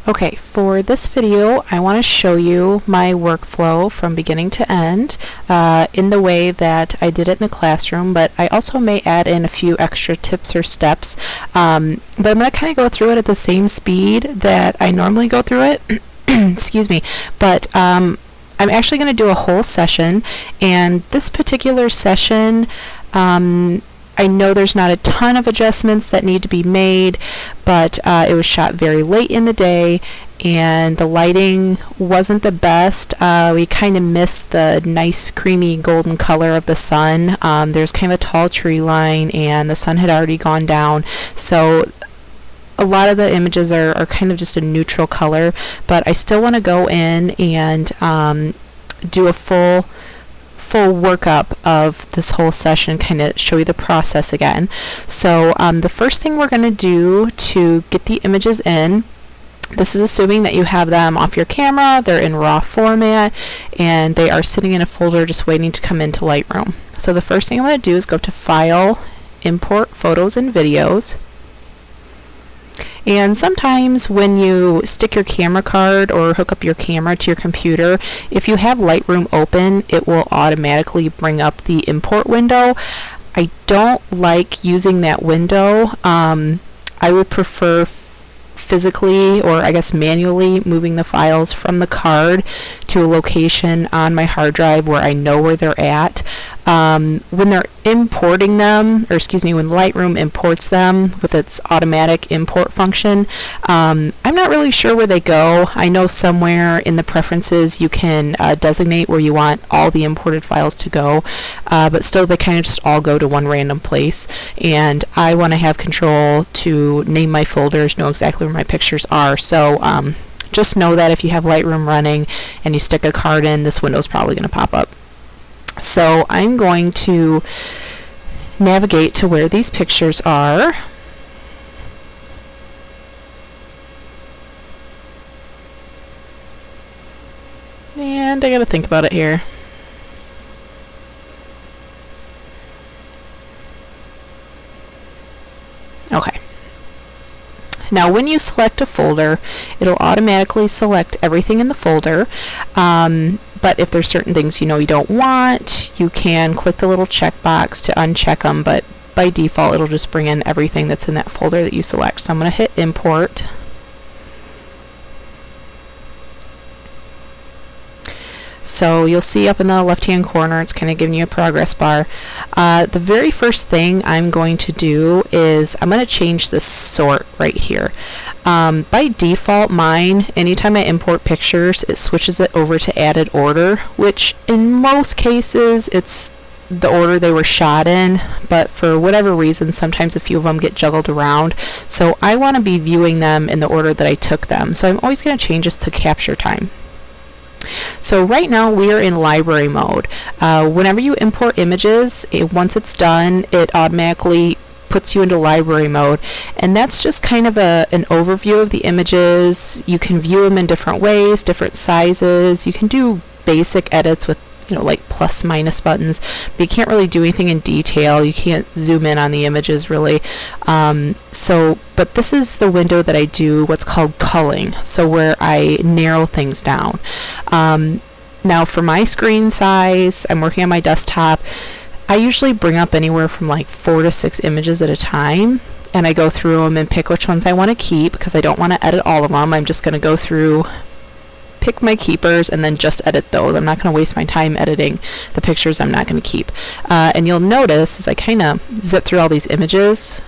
Okay, for this video I want to show you my workflow from beginning to end in the way that I did it in the classroom, but I also may add in a few extra tips or steps, but I'm going to kind of go through it at the same speed that I normally go through it. Excuse me, but I'm actually going to do a whole session, and this particular session I know there's not a ton of adjustments that need to be made, but it was shot very late in the day and the lighting wasn't the best. We kind of missed the nice creamy golden color of the sun. There's kind of a tall tree line and the sun had already gone down, so a lot of the images are kind of just a neutral color, but I still want to go in and do a full workup of this whole session, kind of show you the process again. So the first thing we're going to do to get the images in, this is assuming that you have them off your camera, they're in raw format, and they are sitting in a folder just waiting to come into Lightroom. So the first thing I'm going to do is go to File, Import Photos and Videos. And sometimes when you stick your camera card or hook up your camera to your computer, if you have Lightroom open, it will automatically bring up the import window. I don't like using that window. I would prefer physically, or I guess manually, moving the files from the card to a location on my hard drive where I know where they're at. When they're importing them, or excuse me, when Lightroom imports them with its automatic import function, I'm not really sure where they go. I know somewhere in the preferences you can designate where you want all the imported files to go, but still they kind of just all go to one random place, and I want to have control to name my folders, know exactly where my pictures are. So just know that if you have Lightroom running and you stick a card in, this window is probably going to pop up. So I'm going to navigate to where these pictures are. And I gotta think about it here. Okay. Now when you select a folder, it'll automatically select everything in the folder. But if there's certain things you know you don't want, you can click the little checkbox to uncheck them, but by default it'll just bring in everything that's in that folder that you select. So I'm going to hit import. So you'll see up in the left hand corner it's kind of giving you a progress bar. The very first thing I'm going to do is I'm going to change the sort right here. By default, mine, anytime I import pictures, it switches it over to added order, which in most cases it's the order they were shot in, but for whatever reason sometimes a few of them get juggled around, so I want to be viewing them in the order that I took them. So I'm always going to change this to capture time. So right now we are in library mode. Whenever you import images, once it's done, it automatically puts you into library mode, and that's just kind of an overview of the images. You can view them in different ways, different sizes. You can do basic edits with, you know, like plus minus buttons, but you can't really do anything in detail. You can't zoom in on the images really. But this is the window that I do what's called culling, so where I narrow things down. Now for my screen size, I'm working on my desktop. I usually bring up anywhere from like 4 to 6 images at a time, and I go through them and pick which ones I want to keep, because I don't want to edit all of them. I'm just going to go through, pick my keepers, and then just edit those. I'm not going to waste my time editing the pictures I'm not going to keep. And you'll notice as I kind of zip through all these images,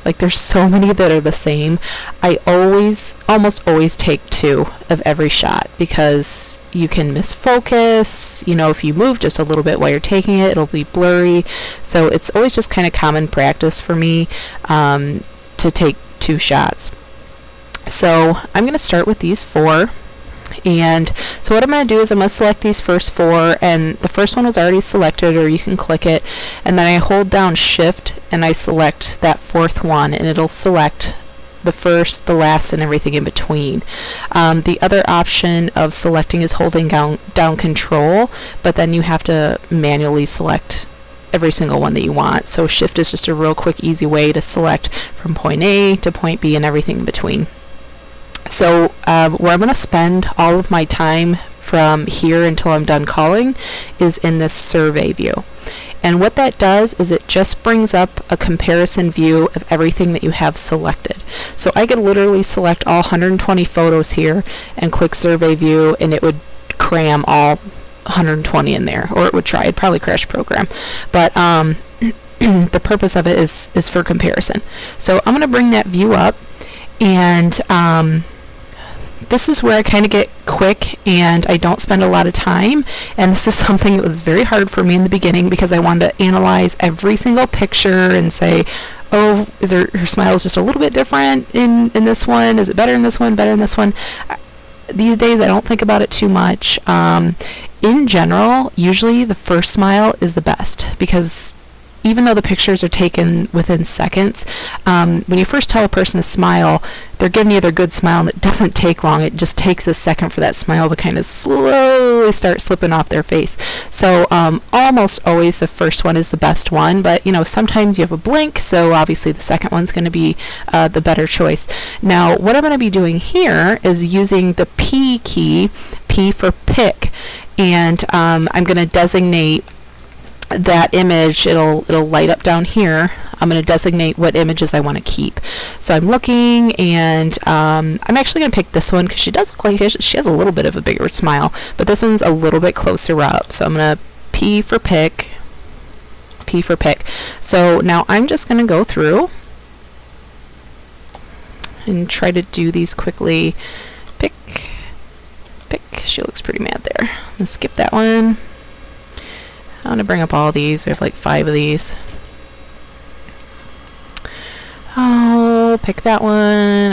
like there's so many that are the same. I almost always take 2 of every shot, because you can misfocus. You know, if you move just a little bit while you're taking it, it'll be blurry. So it's always just kind of common practice for me to take 2 shots. So I'm going to start with these 4. And so what I'm going to do is I'm going to select these first 4, and the first one was already selected, or you can click it, and then I hold down shift and I select that 4th one, and it'll select the first, the last, and everything in between. The other option of selecting is holding down control, but then you have to manually select every single one that you want. So shift is just a real quick, easy way to select from point A to point B and everything in between. So where I'm going to spend all of my time from here until I'm done culling is in this survey view. And what that does is it just brings up a comparison view of everything that you have selected. So I could literally select all 120 photos here and click survey view, and it would cram all 120 in there, or it would try. It'd probably crash program. But the purpose of it is for comparison. So I'm going to bring that view up, and this is where I kind of get quick and I don't spend a lot of time, and this is something that was very hard for me in the beginning because I wanted to analyze every single picture and say, oh, is her smile is just a little bit different in this one? Is it better in this one, better in this one? These days I don't think about it too much. In general, usually the first smile is the best, because even though the pictures are taken within seconds, when you first tell a person to smile, they're giving you their good smile, and it doesn't take long. It just takes a second for that smile to kind of slowly start slipping off their face. So almost always the first one is the best one, but sometimes you have a blink, so obviously the second one's going to be the better choice. Now what I'm going to be doing here is using the P key, P for pick, and I'm going to designate that image. It'll light up down here. I'm going to designate what images I want to keep. So I'm looking, and I'm actually going to pick this one because she does look like she has a little bit of a bigger smile, but this one's a little bit closer up. So I'm going to P for pick, P for pick. So now I'm just going to go through and try to do these quickly. Pick, pick. She looks pretty mad there. Let's skip that one. I'm going to bring up all these. We have like 5 of these. Oh, pick that one.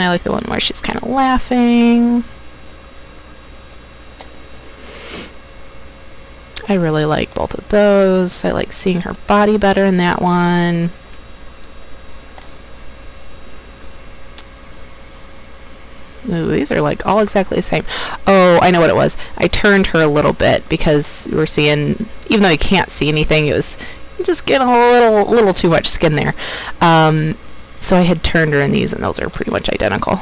I like the one where she's kind of laughing. I really like both of those. I like seeing her body better in that one. Ooh, these are like all exactly the same. Oh, I know what it was. I turned her a little bit because we were seeing, even though you can't see anything, it was just getting a little too much skin there. So I had turned her in these, and those are pretty much identical.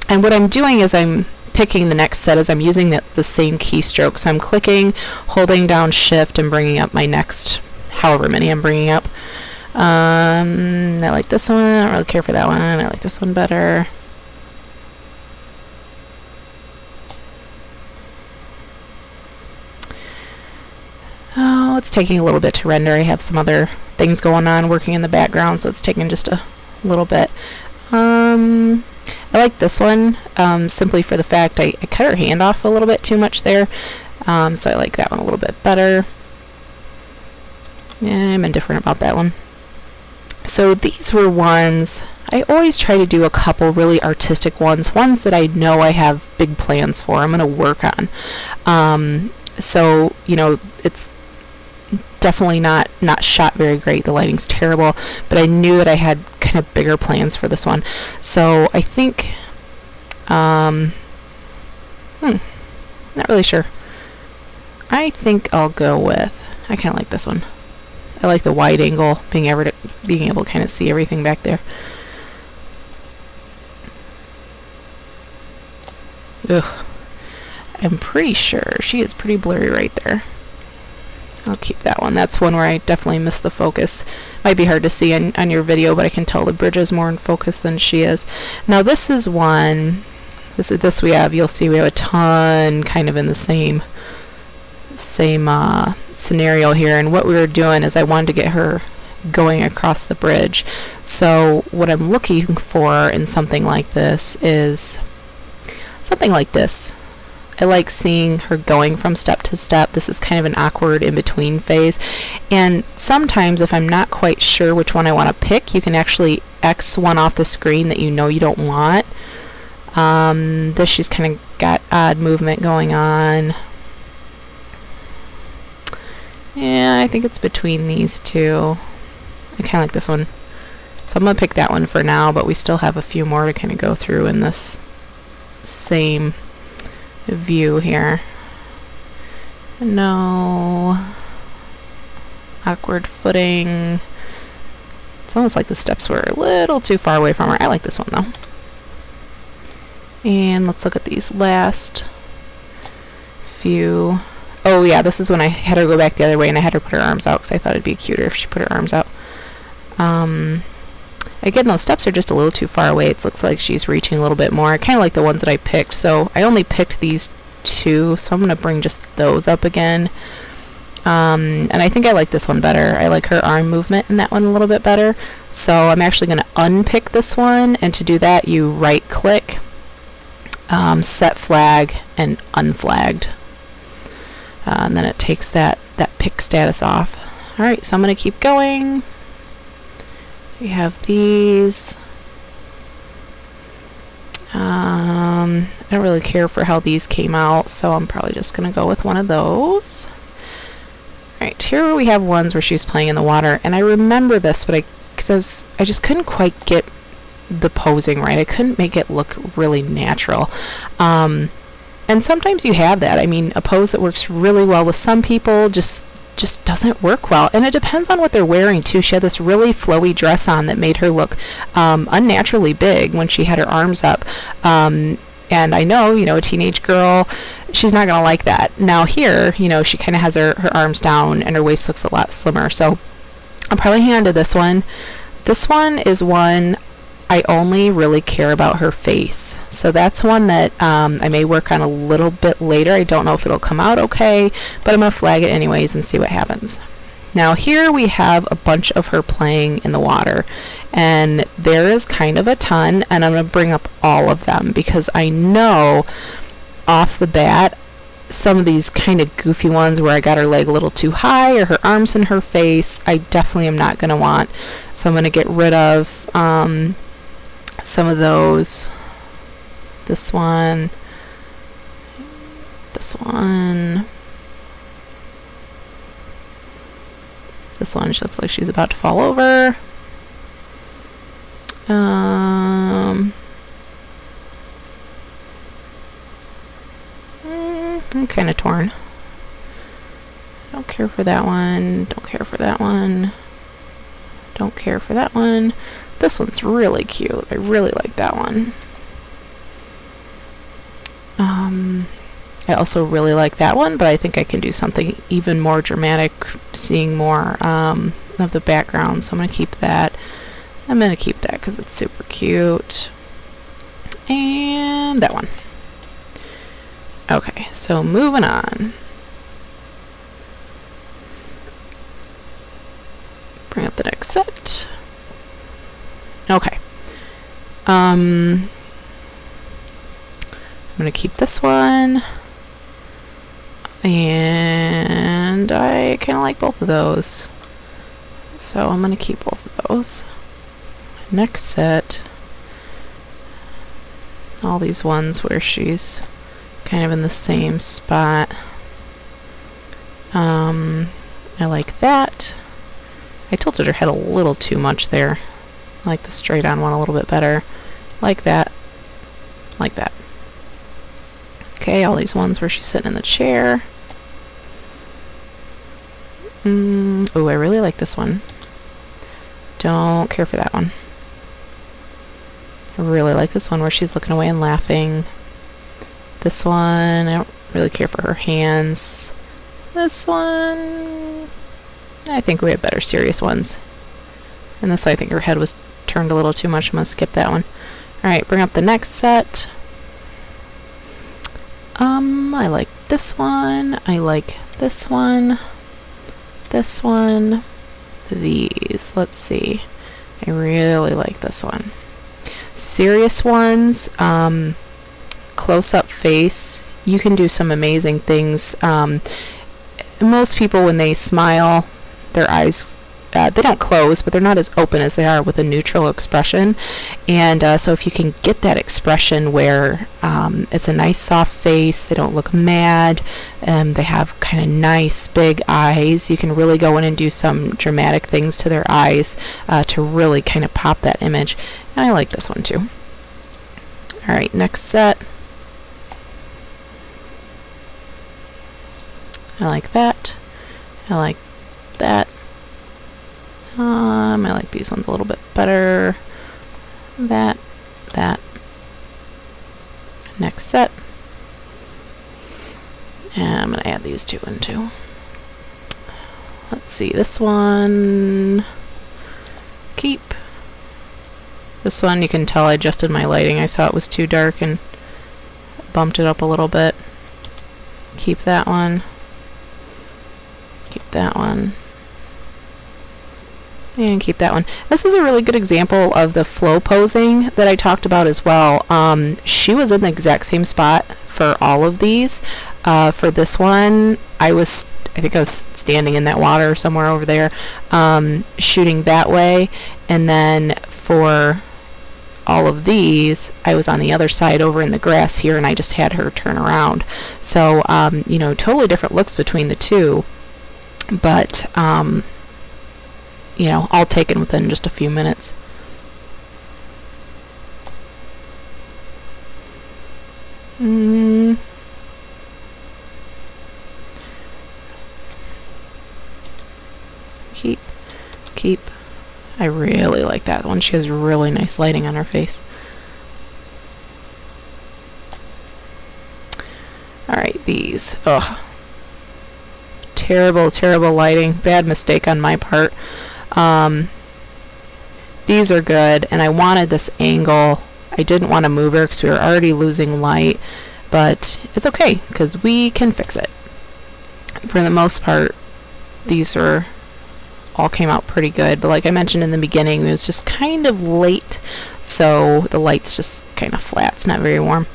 And what I'm doing is I'm picking the next set as I'm using the same keystroke. So I'm clicking, holding down shift, and bringing up my next, however many I'm bringing up. I like this one. I don't really care for that one. I like this one better. Oh, it's taking a little bit to render. I have some other things going on working in the background, so it's taking just a little bit. I like this one simply for the fact I cut her hand off a little bit too much there, so I like that one a little bit better. Yeah, I'm indifferent about that one. So these were ones, I always try to do a couple really artistic ones that I know I have big plans for, I'm going to work on. So, it's definitely not shot very great. The lighting's terrible, but I knew that I had kind of bigger plans for this one. So I think, not really sure. I think I'll go with, I kind of like this one. I like the wide angle, being able to kind of see everything back there. Ugh. I'm pretty sure she is pretty blurry right there. I'll keep that one. That's one where I definitely missed the focus. Might be hard to see on your video, but I can tell the bridge is more in focus than she is. Now this is one, this we have, you'll see we have a ton kind of in the same scenario here, and what we were doing is I wanted to get her going across the bridge. So what I'm looking for in something like this is something like this. I like seeing her going from step to step. This is kind of an awkward in-between phase, and sometimes if I'm not quite sure which one I want to pick, you can actually X one off the screen that you know you don't want. This, she's kind of got odd movement going on. Yeah, I think it's between these two. I kind of like this one, so I'm going to pick that one for now, but we still have a few more to kind of go through in this same view here. No. Awkward footing. It's almost like the steps were a little too far away from her. I like this one though. And let's look at these last few. Oh yeah, this is when I had her go back the other way and I had her put her arms out because I thought it'd be cuter if she put her arms out. Again, those steps are just a little too far away. It looks like she's reaching a little bit more. I kind of like the ones that I picked, so I only picked these two, so I'm going to bring just those up again. And I think I like this one better. I like her arm movement in that one a little bit better. So I'm actually going to unpick this one, and to do that you right click, set flag, and unflagged. And then it takes that pick status off. Alright, so I'm going to keep going. We have these. I don't really care for how these came out, so I'm probably just going to go with one of those. Alright, here we have ones where she's playing in the water, and I remember this, but because I just couldn't quite get the posing right. I couldn't make it look really natural. And sometimes you have that. I mean, a pose that works really well with some people just doesn't work well, and it depends on what they're wearing too. She had this really flowy dress on that made her look unnaturally big when she had her arms up, and I know, a teenage girl, she's not gonna like that. Now here, she kind of has her arms down and her waist looks a lot slimmer, so I'll probably hang on to this one. This one is one I only really care about her face, so that's one that I may work on a little bit later. I don't know if it'll come out okay, but I'm going to flag it anyways and see what happens. Now here we have a bunch of her playing in the water, and there is kind of a ton, and I'm going to bring up all of them because I know off the bat some of these kind of goofy ones where I got her leg a little too high or her arms in her face, I definitely am not going to want. So I'm going to get rid of some of those. This one, this one, this one. She looks like she's about to fall over. I'm kind of torn. Don't care for that one. Don't care for that one. Don't care for that one. This one's really cute. I really like that one. I also really like that one, but I think I can do something even more dramatic, seeing more of the background, so I'm going to keep that. I'm going to keep that because it's super cute. And that one. Okay, so moving on. Bring up the next set. Okay. I'm going to keep this one. And I kind of like both of those. So I'm going to keep both of those. Next set. All these ones where she's kind of in the same spot. I like that. I tilted her head a little too much there. I like the straight on one a little bit better. Like that. Like that. Okay, all these ones where she's sitting in the chair. Oh, I really like this one. Don't care for that one. I really like this one where she's looking away and laughing. This one, I don't really care for her hands. This one, I think we have better serious ones. And this, I think her head was turned a little too much. I'm going to skip that one. Alright, bring up the next set. I like this one. I like this one. This one. These. Let's see. I really like this one. Serious ones, close-up face. You can do some amazing things. Most people, when they smile, their eyes they don't close, but they're not as open as they are with a neutral expression. And so if you can get that expression where it's a nice soft face, they don't look mad, they have kind of nice big eyes, you can really go in and do some dramatic things to their eyes to really kind of pop that image. And I like this one too. Alright, next set. I like that. I like that. I like these ones a little bit better. That. next set. And I'm going to add these two in too. Let's see, this one, keep. This one, you can tell I adjusted my lighting. I saw it was too dark and bumped it up a little bit. Keep that one. Keep that one. And keep that one. This is a really good example of the flow posing that I talked about as well. She was in the exact same spot for all of these. For this one, I think I was standing in that water somewhere over there, shooting that way, and then for all of these, I was on the other side over in the grass here, and I just had her turn around. So, you know, totally different looks between the two, but, you know, all taken within just a few minutes. Keep. I really like that one. She has really nice lighting on her face. Alright, these. Ugh. Terrible, terrible lighting. Bad mistake on my part. These are good, and I wanted this angle. I didn't want to move her because we were already losing light, but it's okay because we can fix it. For the most part, these are all came out pretty good, but like I mentioned in the beginning, it was just kind of late, so the light's just kind of flat. It's not very warm.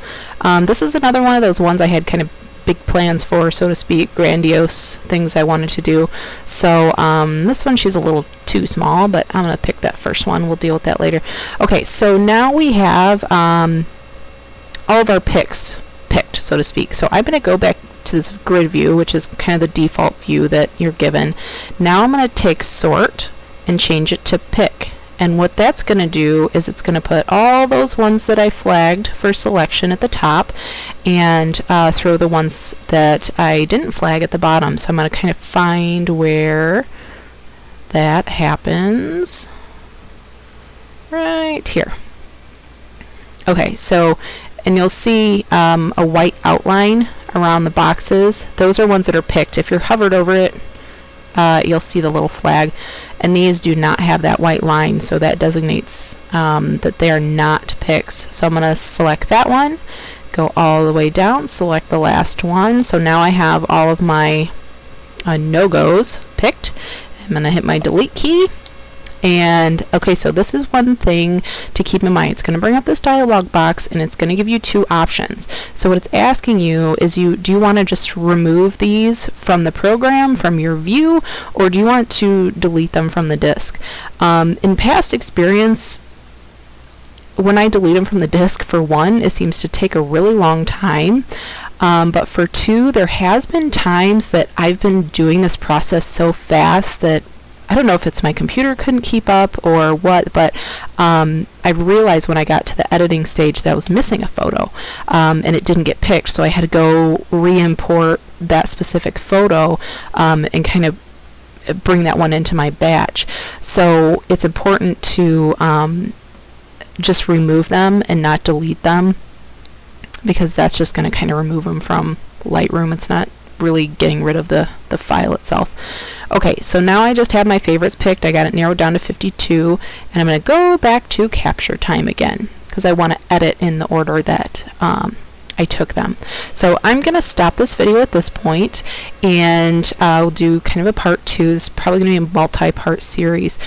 This is another one of those ones I had kind of big plans for, so to speak, grandiose things I wanted to do. So this one, she's a little too small, but I'm going to pick that first one. We'll deal with that later. Okay, so now we have all of our picks picked, so to speak. So I'm going to go back to this grid view, which is kind of the default view that you're given. Now I'm going to take sort and change it to pick. And what that's going to do is it's going to put all those ones that I flagged for selection at the top and throw the ones that I didn't flag at the bottom. So I'm going to kind of find where that happens. Right here. Okay, so, and you'll see a white outline around the boxes. Those are ones that are picked. If you're hovered over it, you'll see the little flag, and these do not have that white line, so that designates that they are not picks. So I'm going to select that one, go all the way down, select the last one. So now I have all of my no-goes picked. I'm going to hit my delete key. And okay, so this is one thing to keep in mind. It's going to bring up this dialog box, and it's going to give you two options. So what it's asking you is, do you want to just remove these from the program, from your view, or do you want to delete them from the disk? In past experience, when I delete them from the disk, for one, it seems to take a really long time. But for two, there has been times that I've been doing this process so fast that I don't know if it's my computer couldn't keep up or what, but I realized when I got to the editing stage that I was missing a photo, and it didn't get picked, so I had to go re-import that specific photo and kind of bring that one into my batch. So it's important to just remove them and not delete them, because that's just going to kind of remove them from Lightroom. It's not really getting rid of the file itself. Okay, so now I just have my favorites picked. I got it narrowed down to 52, and I'm going to go back to capture time again because I want to edit in the order that I took them. So I'm going to stop this video at this point, and I'll do kind of a part 2. This is probably going to be a multi-part series.